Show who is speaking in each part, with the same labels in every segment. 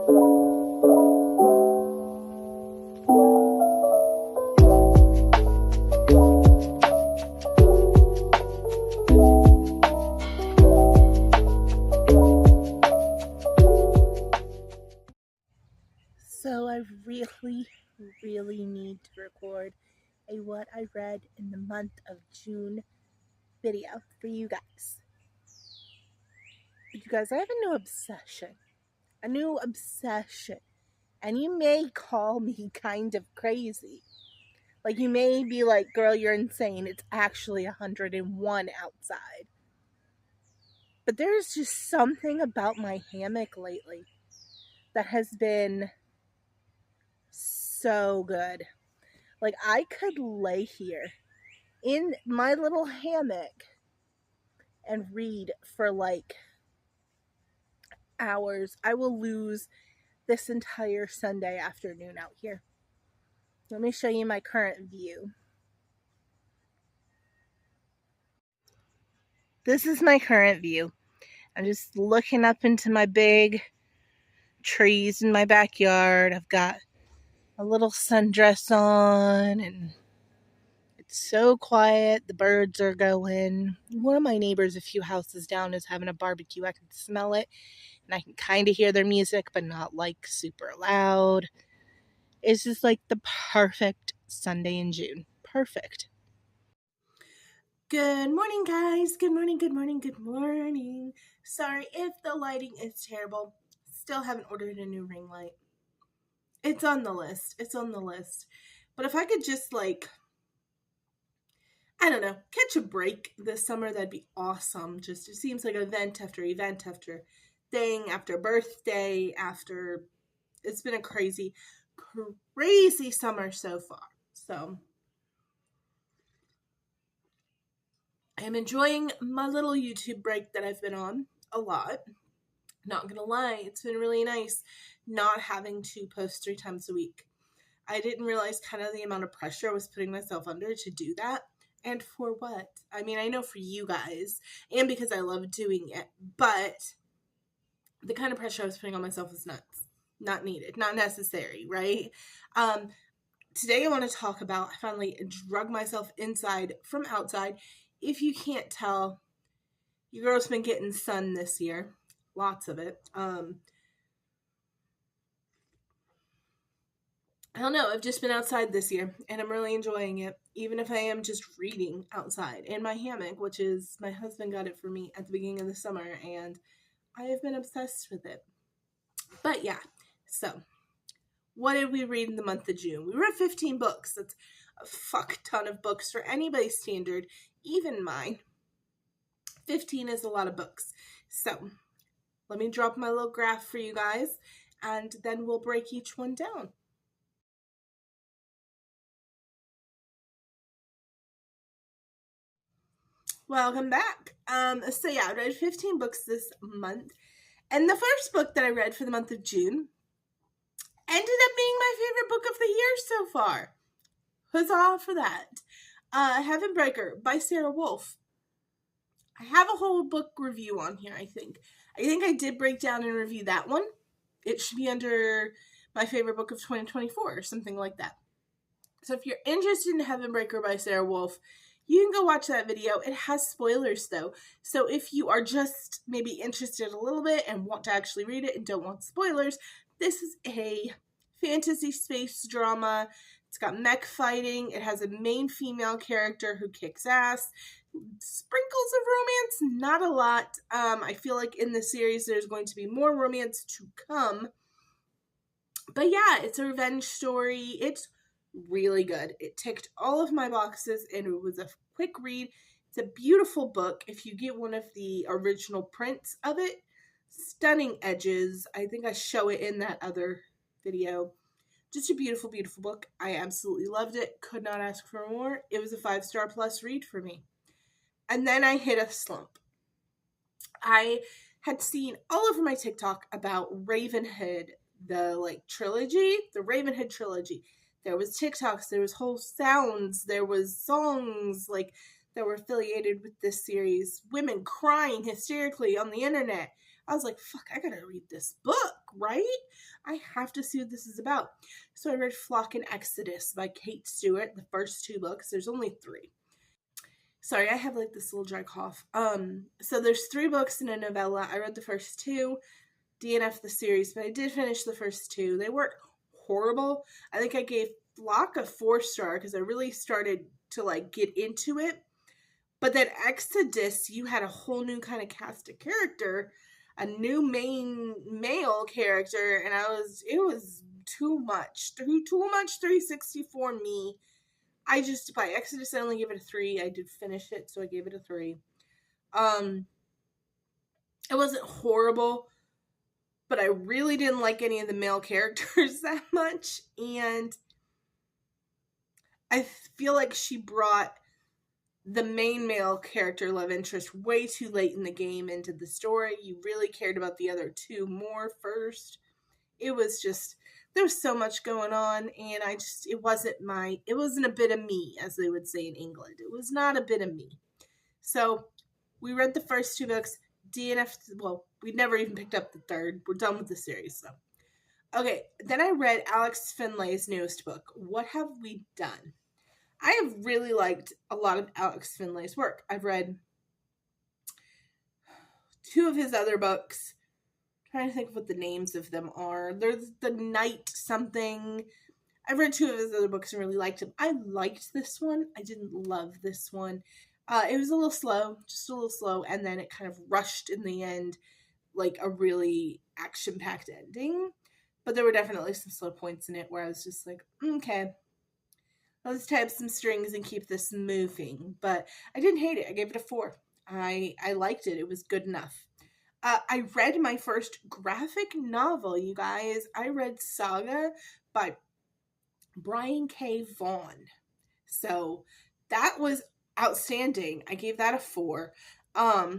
Speaker 1: So I really need to record a what I read in the month of June video for you guys. But you guys, I have a new obsession. And you may call me kind of crazy. Like, you may be like, girl, you're insane. It's actually 101 outside. But there's just something about my hammock lately that has been so good. Like, I could lay here in my little hammock and read for like hours. I will lose this entire Sunday afternoon out here. Let me show you my current view. This is my current view. I'm just looking up into my big trees in my backyard. I've got a little sundress on and it's so quiet. The birds are going. One of my neighbors a few houses down is having a barbecue. I can smell it and I can kind of hear their music, but not like super loud. It's just like the perfect Sunday in June. Perfect. Good morning, guys. Good morning. Sorry if the lighting is terrible. Still haven't ordered a new ring light. It's on the list. But if I could just I don't know, catch a break this summer, that'd be awesome. Just, it seems like event after thing, after birthday, after, it's been a crazy summer so far. So I'm enjoying my little YouTube break that I've been on a lot. Not gonna lie, it's been really nice not having to post 3 times a week. I didn't realize kind of the amount of pressure I was putting myself under to do that. And for what? I mean, I know for you guys, and because I love doing it, but the kind of pressure I was putting on myself was nuts. Not needed, not necessary, right? Today I want to talk about, I finally drug myself inside from outside. If you can't tell, your girl's been getting sun this year. Lots of it. I don't know, I've just been outside this year and I'm really enjoying it, even if I am just reading outside in my hammock, which is, my husband got it for me at the beginning of the summer and I have been obsessed with it. But yeah, so what did we read in the month of June? We read 15 books. That's a fuck ton of books for anybody's standard, even mine. 15 is a lot of books. So let me drop my little graph for you guys and then we'll break each one down. Welcome back. So yeah, I read 15 books this month. And the first book that I read for the month of June ended up being my favorite book of the year so far. Huzzah for that. Heaven Breaker by Sarah Wolf. I have a whole book review on here, I think. I did break down and review that one. It should be under my favorite book of 2024 or something like that. So if you're interested in Heaven Breaker by Sarah Wolf, you can go watch that video. It has spoilers though. So if you are just maybe interested a little bit and want to actually read it and don't want spoilers, this is a fantasy space drama. It's got mech fighting. It has a main female character who kicks ass. Sprinkles of romance, not a lot. I feel like in the series there's going to be more romance to come. But yeah, it's a revenge story. It's really good. It ticked all of my boxes and it was a quick read. It's a beautiful book. If you get one of the original prints of it, stunning edges. I think I show it in that other video. Just a beautiful book. I absolutely loved it. Could not ask for more. It was a 5-star plus read for me. And then I hit a slump. I had seen all over my TikTok about Ravenhood, the trilogy, the Ravenhood trilogy. There was TikToks, there was whole sounds, there was songs that were affiliated with this series. Women crying hysterically on the internet I was like, fuck, I gotta read this book, right? I have to see what this is about. So I read Flock and Exodus by Kate Stewart, the first 2 books. There's only 3. Sorry, I have like this little dry cough. So there's 3 books and a novella. I read the first 2, DNF the series, but I did finish the first 2. They weren't horrible. I think I gave Flock a 4-star because I really started to like get into it. But then Exodus, you had a whole new kind of cast of character, a new main male character, and it was too much 360 for me. By Exodus, I only gave it a 3. I did finish it, so I gave it a 3. It wasn't horrible, but I really didn't like any of the male characters that much, and I feel like she brought the main male character love interest way too late in the game into the story. You really cared about the other 2 more first. It was just, there was so much going on, and it wasn't a bit of me, as they would say in England. It was not a bit of me. So we read the first 2 books. DNF, well, we never even picked up the 3rd. We're done with the series, so. Okay, then I read Alex Finlay's newest book, What Have We Done? I have really liked a lot of Alex Finlay's work. I've read 2 of his other books. I'm trying to think of what the names of them are. There's The Night something. I've read 2 of his other books and really liked them. I liked this one. I didn't love this one. It was just a little slow, and then it kind of rushed in the end, like a really action-packed ending. But there were definitely some slow points in it where I was just like, okay, let's tie up some strings and keep this moving. But I didn't hate it. I gave it a 4. I liked it. It was good enough. I read my first graphic novel, you guys. I read Saga by Brian K. Vaughan. So that was outstanding. I gave that a 4. I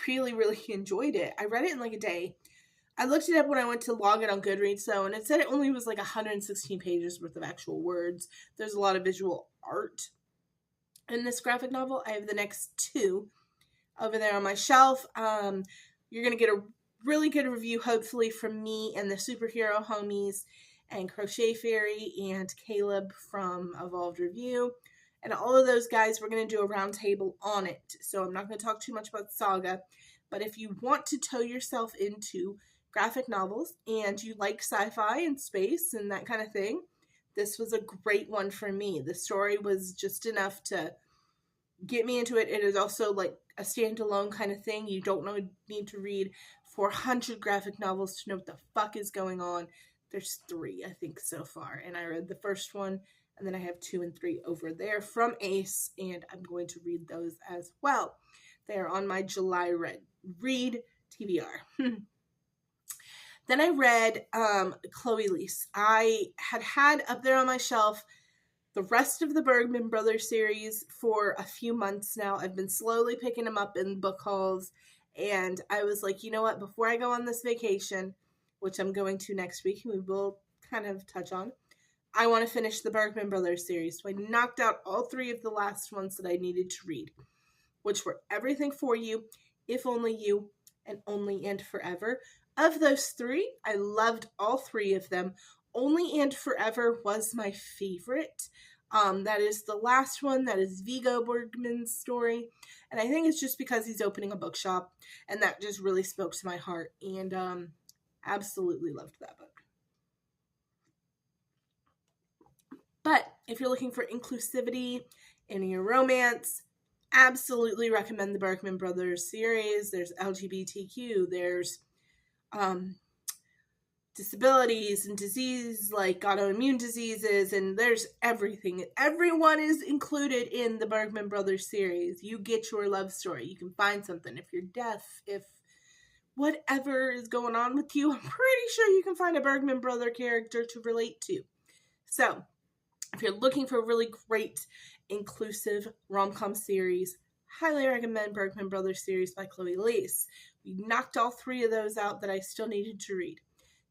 Speaker 1: really, really enjoyed it. I read it in like a day. I looked it up when I went to log it on Goodreads, and it said it only was like 116 pages worth of actual words. There's a lot of visual art in this graphic novel. I have the next 2 over there on my shelf. You're going to get a really good review, hopefully, from me and the Superhero Homies and Crochet Fairy and Caleb from Evolved Review. And all of those guys, we're going to do a round table on it. So I'm not going to talk too much about Saga. But if you want to tow yourself into graphic novels and you like sci-fi and space and that kind of thing, this was a great one for me. The story was just enough to get me into it. It is also like a standalone kind of thing. You don't need to read 400 graphic novels to know what the fuck is going on. There's 3, I think, so far. And I read the first one, and then I have 2 and 3 over there from Ace, and I'm going to read those as well. They are on my July read TBR. Then I read Chloe Lease. I had up there on my shelf the rest of the Bergman Brothers series for a few months now. I've been slowly picking them up in book hauls, and I was like, you know what, before I go on this vacation, which I'm going to next week, and we will kind of touch on, I want to finish the Bergman Brothers series. So I knocked out all 3 of the last ones that I needed to read, which were Everything for You, If Only You, and Only and Forever. Of those 3, I loved all 3 of them. Only and Forever was my favorite. That is the last one. That is Viggo Bergman's story. And I think it's just because he's opening a bookshop, and that just really spoke to my heart. And absolutely loved that book. But if you're looking for inclusivity in your romance, absolutely recommend the Bergman Brothers series. There's LGBTQ, there's disabilities and disease like autoimmune diseases, and there's everything. Everyone is included in the Bergman Brothers series. You get your love story. You can find something. If you're deaf, if whatever is going on with you, I'm pretty sure you can find a Bergman Brother character to relate to. So if you're looking for a really great inclusive rom-com series, highly recommend Bergman Brothers series by Chloe Lease. We knocked all 3 of those out that I still needed to read.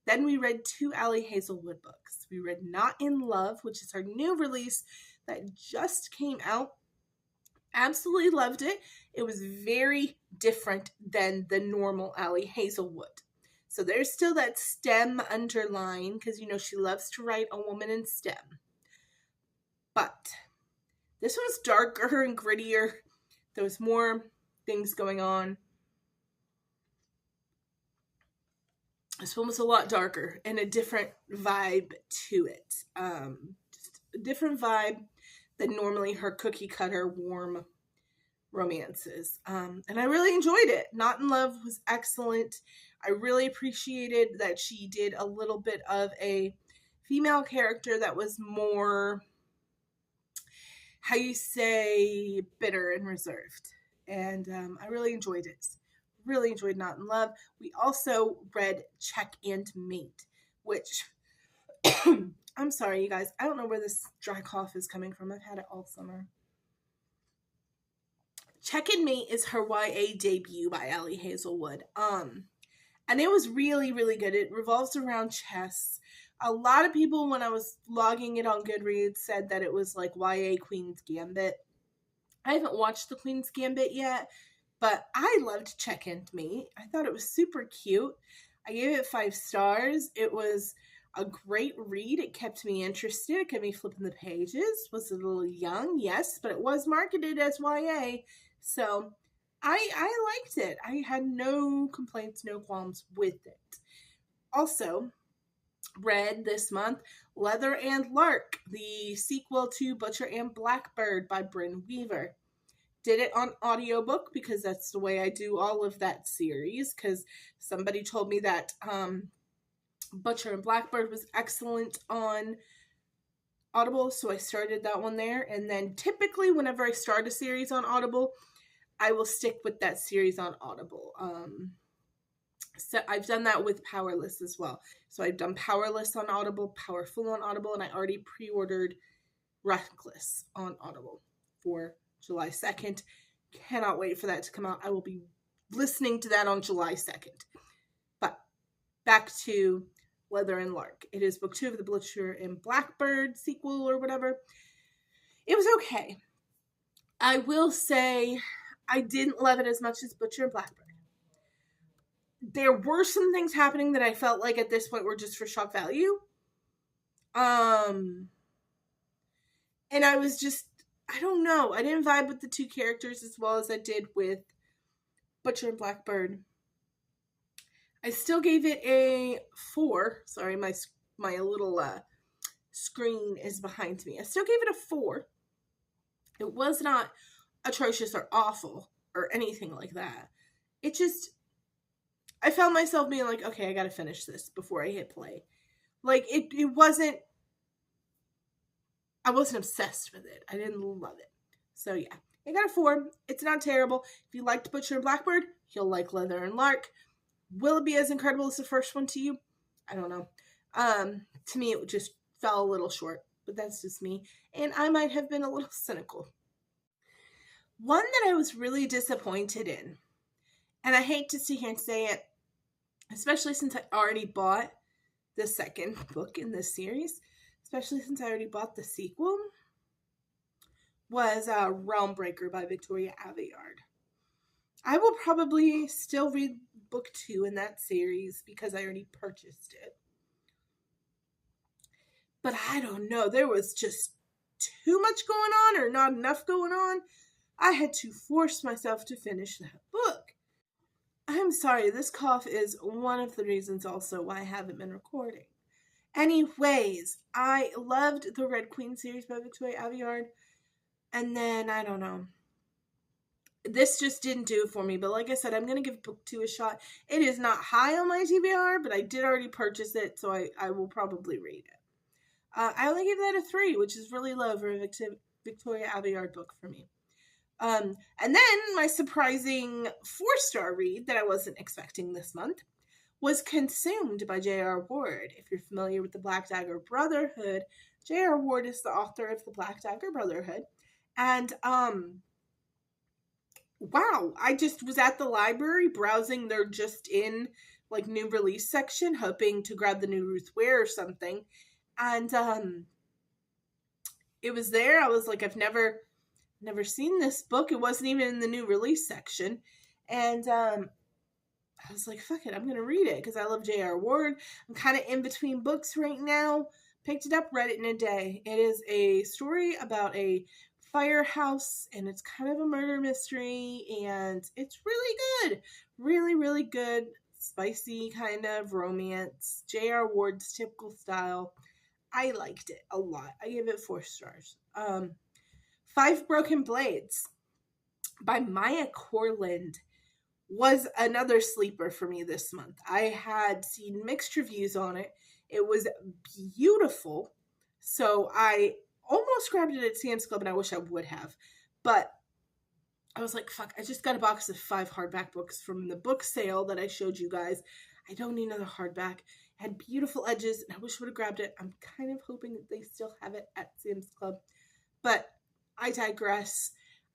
Speaker 1: Then we read 2 Ali Hazelwood books. We read Not in Love, which is her new release that just came out. Absolutely loved it. It was very different than the normal Ali Hazelwood. So there's still that STEM underline because, she loves to write a woman in STEM. But this was darker and grittier. There was more things going on. This one was a lot darker and a different vibe to it. Just a different vibe than normally her cookie cutter warm romances. And I really enjoyed it. Not in Love was excellent. I really appreciated that she did a little bit of a female character that was more, how you say, bitter and reserved. And I really enjoyed it. Really enjoyed Not in Love. We also read Check and Mate, which I'm sorry, you guys. I don't know where this dry cough is coming from. I've had it all summer. Check and Mate is her YA debut by Ali Hazelwood. And it was really, really good. It revolves around chess. A lot of people, when I was logging it on Goodreads, said that it was like YA Queen's Gambit. I haven't watched the Queen's Gambit yet, but I loved Check and Mate. I thought it was super cute. I gave it 5 stars. It was a great read. It kept me interested. It kept me flipping the pages. Was a little young, yes, but it was marketed as YA. So I liked it. I had no complaints, no qualms with it. Also, read this month Leather and Lark, the sequel to Butcher and Blackbird by Brynne Weaver. Did it on audiobook because that's the way I do all of that series, because somebody told me that Butcher and Blackbird was excellent on Audible, so I started that one there. And then typically whenever I start a series on Audible, I will stick with that series on Audible. So I've done that with Powerless as well. So I've done Powerless on Audible, Powerful on Audible, and I already pre-ordered Reckless on Audible for July 2nd. Cannot wait for that to come out. I will be listening to that on July 2nd. But back to Leather and Lark. It is book 2 of the Butcher and Blackbird sequel or whatever. It was okay. I will say I didn't love it as much as Butcher and Blackbird. There were some things happening that I felt like at this point were just for shock value. And I was just, I don't know. I didn't vibe with the 2 characters as well as I did with Butcher and Blackbird. I still gave it a 4. Sorry, my little screen is behind me. I still gave it a 4. It was not atrocious or awful or anything like that. It just, I found myself being like, okay, I gotta finish this before I hit play. Like, it wasn't, I wasn't obsessed with it. I didn't love it. So yeah, I got a 4. It's not terrible. If you liked Butcher and Blackbird, you'll like Leather and Lark. Will it be as incredible as the first one to you? I don't know. To me, it just fell a little short, but that's just me. And I might have been a little cynical. One that I was really disappointed in, and I hate to sit here and say it, especially since I already bought the second book in this series, especially since I already bought the sequel, was Realmbreaker by Victoria Aveyard. I will probably still read book 2 in that series because I already purchased it. But I don't know, there was just too much going on or not enough going on. I had to force myself to finish that book. I'm sorry, this cough is one of the reasons also why I haven't been recording. Anyways, I loved the Red Queen series by Victoria Aveyard. And then, I don't know. This just didn't do it for me. But like I said, I'm going to give book 2 a shot. It is not high on my TBR, but I did already purchase it, so I will probably read it. I only gave that a 3, which is really low for a Victoria Aveyard book for me. And then my surprising 4-star read that I wasn't expecting this month was Consumed by J.R. Ward. If you're familiar with the Black Dagger Brotherhood, J.R. Ward is the author of the Black Dagger Brotherhood. And, wow, I just was at the library browsing their just in, like, new release section, hoping to grab the new Ruth Ware or something. And, it was there. I was like, I've never never seen this book. It wasn't even in the new release section. And I was like, fuck it, I'm going to read it because I love J.R. Ward. I'm kind of in between books right now. Picked it up, read it in a day. It is a story about a firehouse, and it's kind of a murder mystery, and it's really good. Really, really good, spicy kind of romance. J.R. Ward's typical style. I liked it a lot. I give it 4 stars. 5 Broken Blades by Maya Corland was another sleeper for me this month. I had seen mixed reviews on it. It was beautiful. So I almost grabbed it at Sam's Club, and I wish I would have. But I was like, fuck, I just got a box of 5 hardback books from the book sale that I showed you guys. I don't need another hardback. It had beautiful edges, and I wish I would have grabbed it. I'm kind of hoping that they still have it at Sam's Club. But I digress.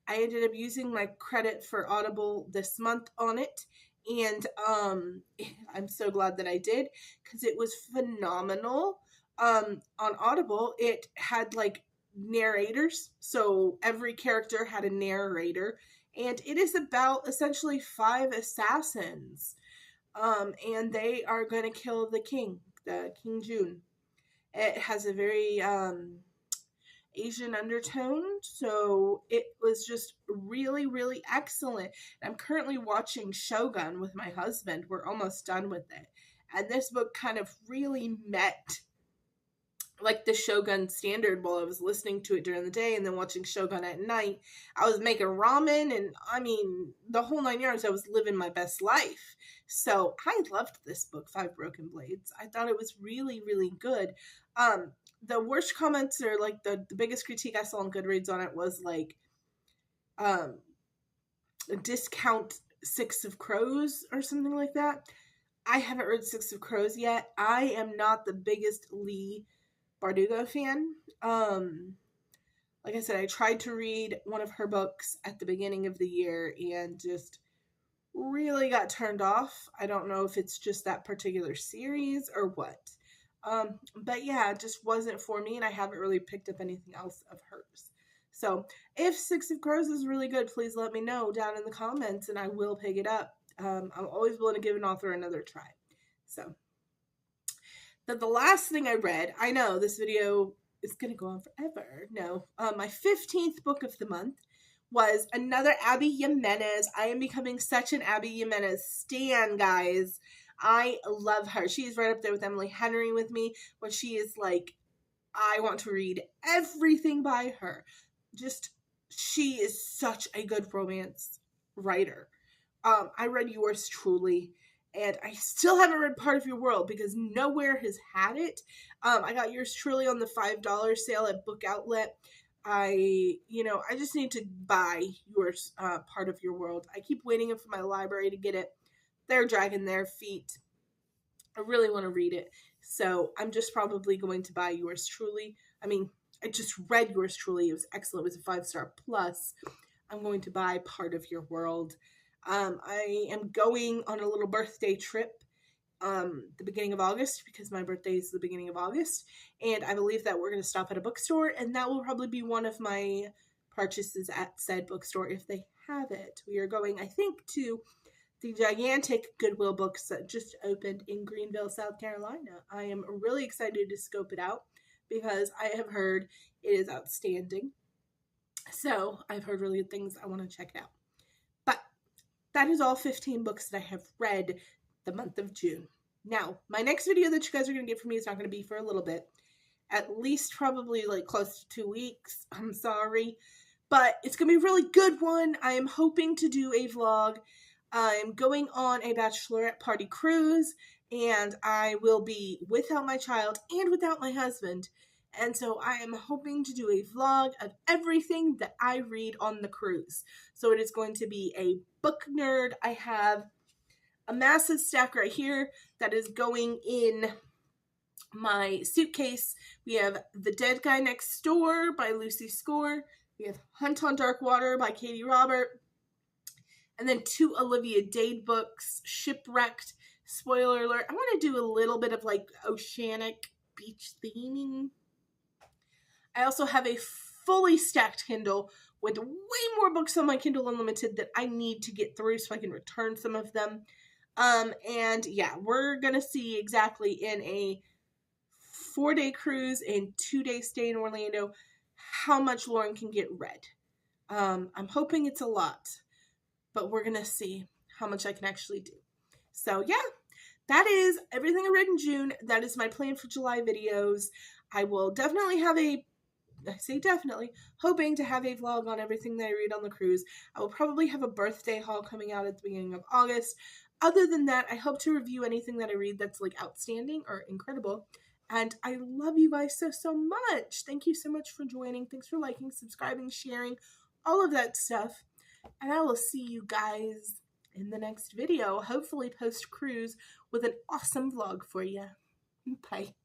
Speaker 1: I ended up using my credit for Audible this month on it. And I'm so glad that I did, because it was phenomenal. On Audible, it had like narrators. So every character had a narrator. And it is about essentially 5 assassins. And they are going to kill the king, King Jun. It has a very Asian undertone, so it was just really, really excellent. I'm currently watching Shogun with my husband. We're almost done with it. And this book kind of really met like the Shogun standard while I was listening to it during the day and then watching Shogun at night. I was making ramen, and I mean, the whole 9 yards. I was living my best life. So I loved this book, 5 Broken Blades. I thought it was really, really good. The worst comments, or like the biggest critique I saw on Goodreads on it was like discount Six of Crows or something like that. I haven't read Six of Crows yet. I am not the biggest Leigh Bardugo fan. Like I said, I tried to read one of her books at the beginning of the year and just really got turned off. I don't know if it's just that particular series or what. But yeah, it just wasn't for me, and I haven't really picked up anything else of hers. So if Six of Crows is really good, please let me know down in the comments, and I will pick it up. I'm always willing to give an author another try. So the last thing I read, I know this video is going to go on forever. No, my 15th book of the month was another Abby Jimenez. I am becoming such an Abby Jimenez stan, guys. I love her. She's right up there with Emily Henry with me, where she is like, I want to read everything by her. Just, she is such a good romance writer. I read Yours Truly, and I still haven't read Part of Your World because nowhere has had it. I got Yours Truly on the $5 sale at Book Outlet. I just need to buy Yours, Part of Your World. I keep waiting for my library to get it. They're dragging their feet. I really want to read it. So I'm just probably going to buy Yours Truly. I mean, I just read Yours Truly. It was excellent. It was a 5-star plus. I'm going to buy Part of Your World. I am going on a little birthday trip the beginning of August, because my birthday is the beginning of August. And I believe that we're going to stop at a bookstore, and that will probably be one of my purchases at said bookstore if they have it. We are going, I think, to the gigantic Goodwill Books that just opened in Greenville, South Carolina. I am really excited to scope it out because I have heard it is outstanding. So I've heard really good things. I want to check it out. But that is all 15 books that I have read the month of June. Now, my next video that you guys are going to get from me is not going to be for a little bit. At least probably like close to 2 weeks. I'm sorry. But it's going to be a really good one. I am hoping to do a vlog. I'm going on a bachelorette party cruise, and I will be without my child and without my husband. And so I am hoping to do a vlog of everything that I read on the cruise. So it is going to be a book nerd. I have a massive stack right here that is going in my suitcase. We have The Dead Guy Next Door by Lucy Score. We have Hunt on Dark Water by Katie Robert. And then 2 Olivia Dade books, Shipwrecked. Spoiler alert, I want to do a little bit of like oceanic beach theming. I also have a fully stacked Kindle with way more books on my Kindle Unlimited that I need to get through so I can return some of them. And yeah, we're going to see exactly in a 4-day cruise and 2-day stay in Orlando how much Lauren can get read. I'm hoping it's a lot, but we're going to see how much I can actually do. So yeah, that is everything I read in June. That is my plan for July videos. I will definitely have hoping to have a vlog on everything that I read on the cruise. I will probably have a birthday haul coming out at the beginning of August. Other than that, I hope to review anything that I read that's like outstanding or incredible. And I love you guys so much. Thank you so much for joining. Thanks for liking, subscribing, sharing, all of that stuff. And I will see you guys in the next video, hopefully post-cruise with an awesome vlog for you. Bye.